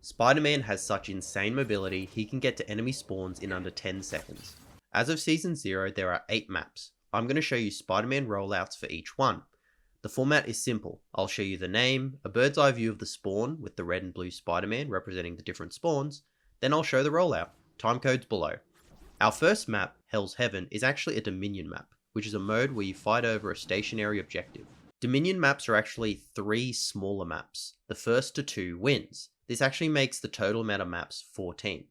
Spider-Man has such insane mobility, he can get to enemy spawns in under 10 seconds. As of Season 0, there are 8 maps. I'm going to show you Spider-Man rollouts for each one. The format is simple. I'll show you the name, a bird's eye view of the spawn with the red and blue Spider-Man representing the different spawns, then I'll show the rollout. Timecodes below. Our first map, Hell's Heaven, is actually a Dominion map, which is a mode where you fight over a stationary objective. Dominion maps are actually 3 smaller maps. The first to 2 wins. This actually makes the total amount of maps 14.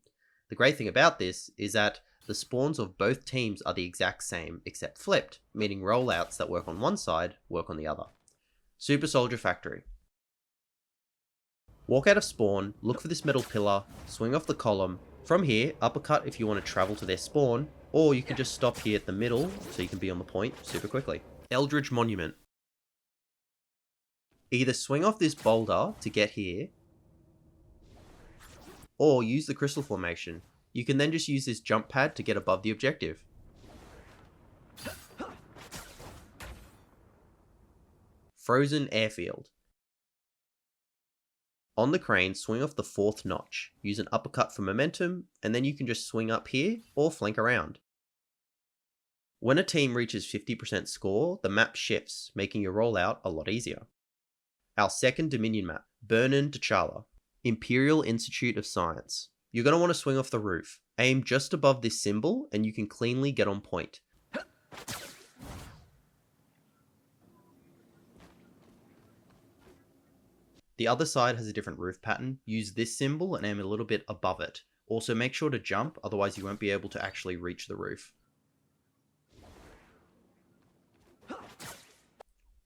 The great thing about this is that the spawns of both teams are the exact same except flipped, meaning rollouts that work on one side work on the other. Super Soldier Factory. Walk out of spawn, look for this metal pillar, swing off the column. From here, uppercut if you want to travel to their spawn, or you can just stop here at the middle so you can be on the point super quickly. Eldritch Monument. Either swing off this boulder to get here, or use the crystal formation. You can then just use this jump pad to get above the objective. Frozen Airfield. On the crane, swing off the 4th notch. Use an uppercut for momentum, and then you can just swing up here or flank around. When a team reaches 50% score, the map shifts, making your rollout a lot easier. Our second Dominion map, Birnin T'challa. Imperial Institute of Science. You're going to want to swing off the roof. Aim just above this symbol and you can cleanly get on point. The other side has a different roof pattern. Use this symbol and aim a little bit above it. Also make sure to jump, otherwise you won't be able to actually reach the roof.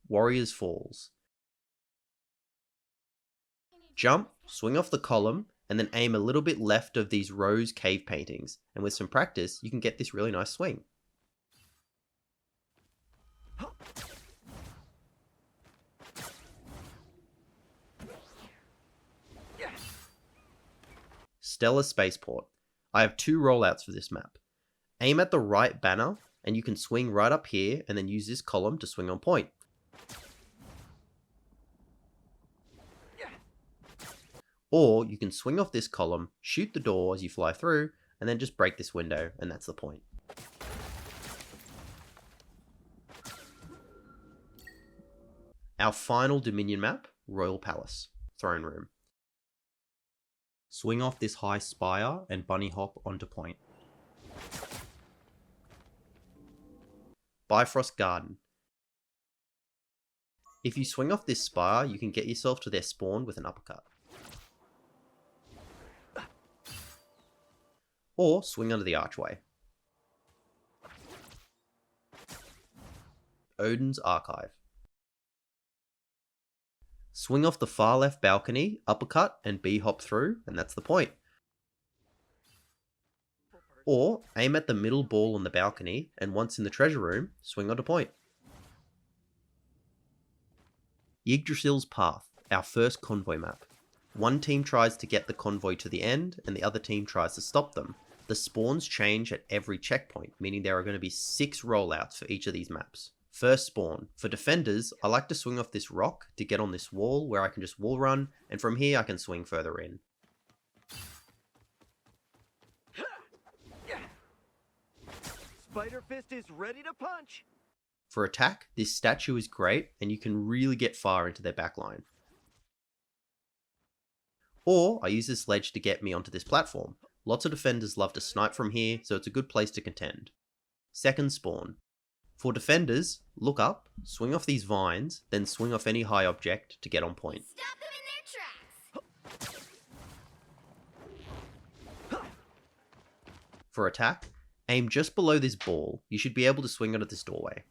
Warriors Falls. Jump, swing off the column, and then aim a little bit left of these rose cave paintings, and with some practice, you can get this really nice swing. Stellar Spaceport. I have 2 rollouts for this map. Aim at the right banner, and you can swing right up here, and then use this column to swing on point. Or you can swing off this column, shoot the door as you fly through, and then just break this window, and that's the point. Our final Dominion map, Royal Palace, Throne Room. Swing off this high spire and bunny hop onto point. Bifrost Garden. If you swing off this spire, you can get yourself to their spawn with an uppercut. Or swing under the archway. Odin's Archive. Swing off the far left balcony, uppercut, and B-hop through, and that's the point. Or aim at the middle ball on the balcony, and once in the treasure room, swing onto point. Yggdrasill's Path, our first convoy map. One team tries to get the convoy to the end, and the other team tries to stop them. The spawns change at every checkpoint, meaning there are going to be 6 rollouts for each of these maps. First spawn. For defenders, I like to swing off this rock to get on this wall where I can just wall run, and from here I can swing further in. Spider Fist is ready to punch! For attack, this statue is great, and you can really get far into their backline. Or I use this ledge to get me onto this platform. Lots of defenders love to snipe from here, so it's a good place to contend. Second spawn. For defenders, look up, swing off these vines, then swing off any high object to get on point. Stop them in their tracks! For attack, aim just below this ball. You should be able to swing onto this doorway.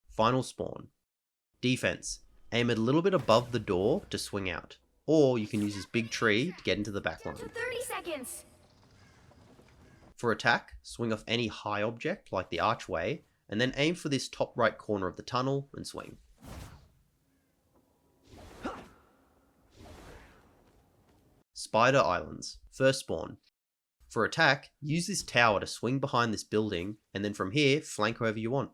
Final spawn. Defense. Aim a little bit above the door to swing out. Or you can use this big tree to get into the back line. 30 seconds! For attack, swing off any high object like the archway, and then aim for this top right corner of the tunnel and swing. Spider Islands, first spawn. For attack, use this tower to swing behind this building, and then from here, flank whoever you want.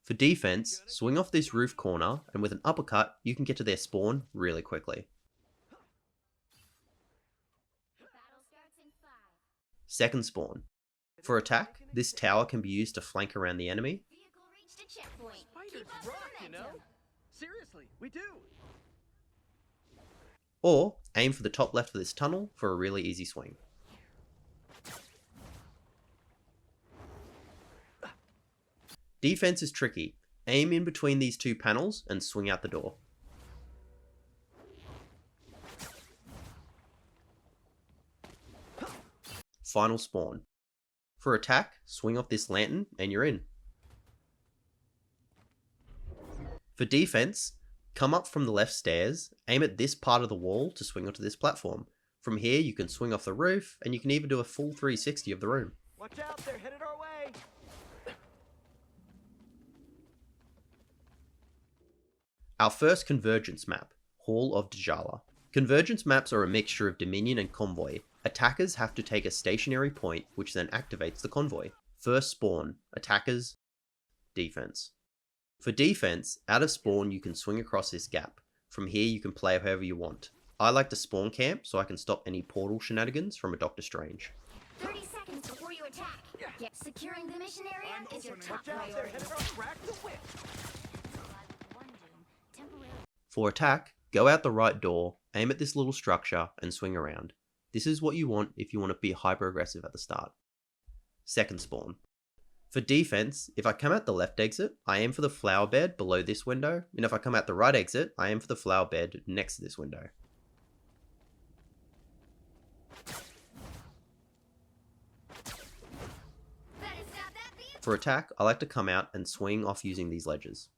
For defense, swing off this roof corner, and with an uppercut, you can get to their spawn really quickly. Battle starts in 5. Second spawn. For attack, this tower can be used to flank around the enemy, Vehicle reached a checkpoint. Spiders Keep up the rock, you know? momentum. Seriously, we do. or aim for the top left of this tunnel for a really easy swing. Defense is tricky. Aim in between these two panels and swing out the door. Final spawn. For attack, swing off this lantern and you're in. For defense, come up from the left stairs, aim at this part of the wall to swing onto this platform. From here you can swing off the roof and you can even do a full 360 of the room. Watch out, they're headed our way. Our first convergence map, Hall of Djalia. Convergence maps are a mixture of Dominion and Convoy. Attackers have to take a stationary point which then activates the convoy. First spawn, attackers, defense. For defense, out of spawn you can swing across this gap. From here you can play however you want. I like to spawn camp so I can stop any portal shenanigans from a Doctor Strange. 30 seconds before you attack. Yep. Securing the mission area is your top Watch out, they're priority. headed our track to whip. One doom, temporarily. For attack, go out the right door, aim at this little structure and swing around. This is what you want if you want to be hyper aggressive at the start. Second spawn. For defense, if I come out the left exit, I aim for the flower bed below this window, and if I come out the right exit, I aim for the flower bed next to this window. Better stop that vehicle. For attack, I like to come out and swing off using these ledges.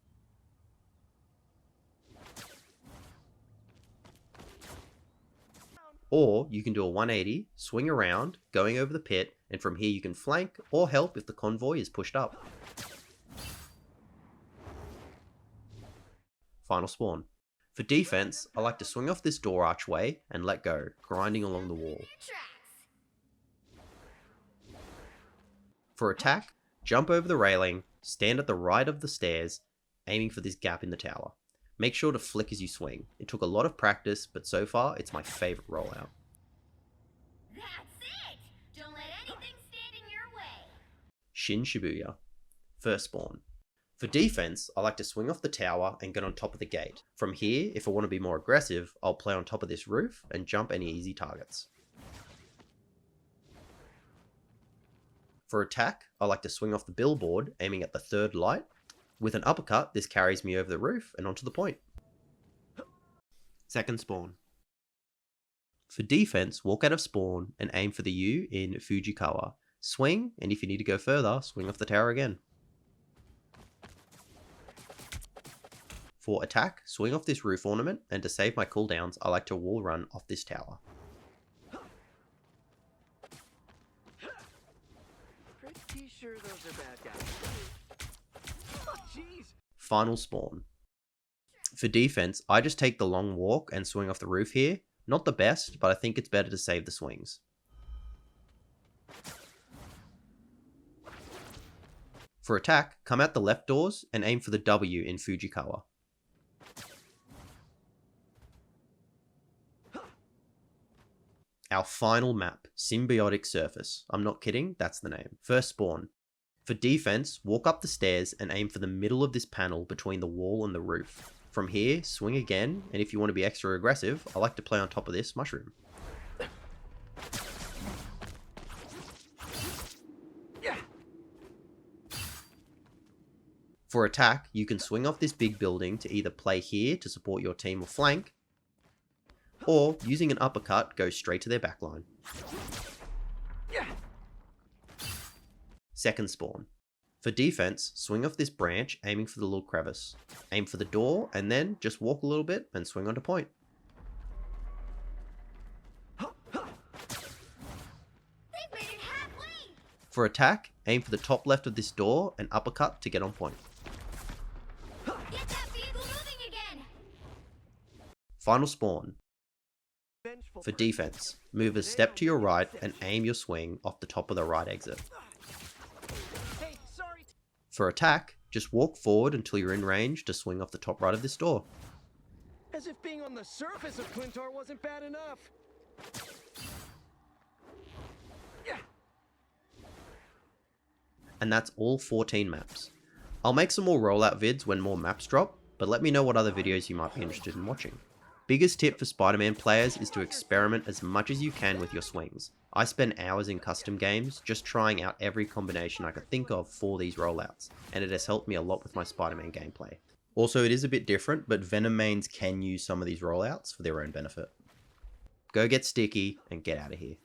Or you can do a 180, swing around, going over the pit, and from here you can flank or help if the convoy is pushed up. Final spawn. For defense, I like to swing off this door archway and let go, grinding along the wall. Tracks. For attack, jump over the railing, stand at the right of the stairs, aiming for this gap in the tower. Make sure to flick as you swing. It took a lot of practice, but so far it's my favorite rollout. That's it. Don't let anything stand in your way. Shin-Shibuya. First spawn. For defense, I like to swing off the tower and get on top of the gate. From here, if I want to be more aggressive, I'll play on top of this roof and jump any easy targets. For attack, I like to swing off the billboard, aiming at the third light. With an uppercut, this carries me over the roof and onto the point. Second spawn. For defense, walk out of spawn and aim for the U in Fujikawa. Swing, and if you need to go further, swing off the tower again. For attack, swing off this roof ornament, and to save my cooldowns, I like to wall run off this tower. Pretty sure those are bad guys. Oh, jeez. Final spawn. For defense, I just take the long walk and swing off the roof here. Not the best, but I think it's better to save the swings. For attack, come out the left doors and aim for the W in Fujikawa. Our final map, Symbiotic Surface. I'm not kidding, that's the name. First spawn. For defense, walk up the stairs and aim for the middle of this panel between the wall and the roof. From here, swing again, and if you want to be extra aggressive, I like to play on top of this mushroom. For attack, you can swing off this big building to either play here to support your team or flank, or using an uppercut, go straight to their backline. Second spawn. For defense, swing off this branch, aiming for the little crevice. Aim for the door, and then just walk a little bit and swing onto point. They've made it halfway. For attack, aim for the top left of this door and uppercut to get on point. Get that vehicle moving again. Final spawn. Vengeful For person. defense, move a step to your right and aim your swing off the top of the right exit. Hey, sorry. For attack, Just walk forward until you're in range to swing off the top right of this door. As if being on the surface of Clintar wasn't bad enough. And that's all 14 maps. I'll make some more rollout vids when more maps drop, but let me know what other videos you might be interested in watching. Biggest tip for Spider-Man players is to experiment as much as you can with your swings. I spend hours in custom games just trying out every combination I could think of for these rollouts, and it has helped me a lot with my Spider-Man gameplay. Also, it is a bit different, but Venom mains can use some of these rollouts for their own benefit. Go get sticky and get out of here.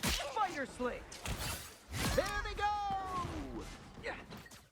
Spider Sling! There